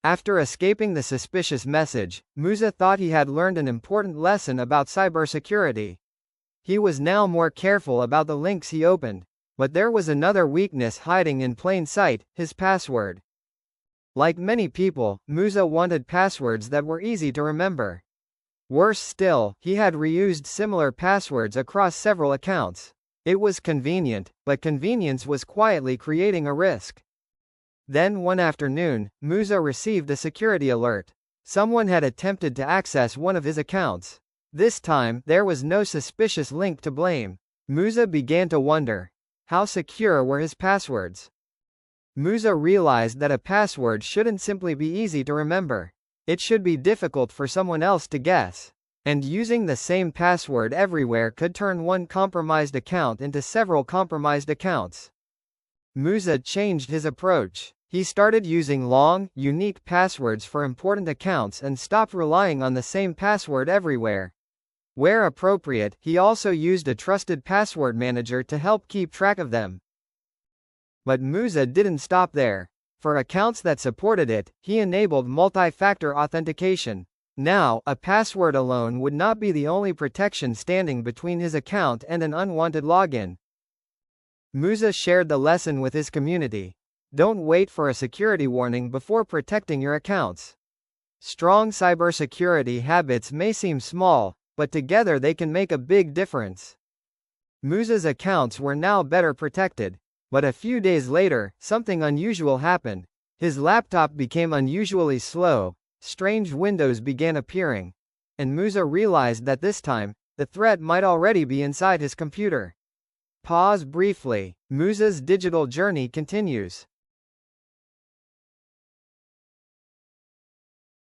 After escaping the suspicious message, Musa thought he had learned an important lesson about cybersecurity. He was now more careful about the links he opened. But there was another weakness hiding in plain sight: his password. Like many people, Musa wanted passwords that were easy to remember. Worse still, he had reused similar passwords across several accounts. It was convenient, but convenience was quietly creating a risk. Then one afternoon, Musa received a security alert. Someone had attempted to access one of his accounts. This time, there was no suspicious link to blame. Musa began to wonder, how secure were his passwords? Musa realized that a password shouldn't simply be easy to remember. It should be difficult for someone else to guess. And using the same password everywhere could turn one compromised account into several compromised accounts. Musa changed his approach. He started using long, unique passwords for important accounts and stopped relying on the same password everywhere. Where appropriate, he also used a trusted password manager to help keep track of them. But Musa didn't stop there. For accounts that supported it, he enabled multi-factor authentication. Now, a password alone would not be the only protection standing between his account and an unwanted login. Musa shared the lesson with his community. Don't wait for a security warning before protecting your accounts. Strong cybersecurity habits may seem small, but together they can make a big difference. Musa's accounts were now better protected. But a few days later, something unusual happened. His laptop became unusually slow, strange windows began appearing, and Musa realized that this time, the threat might already be inside his computer. Pause briefly. Musa's digital journey continues.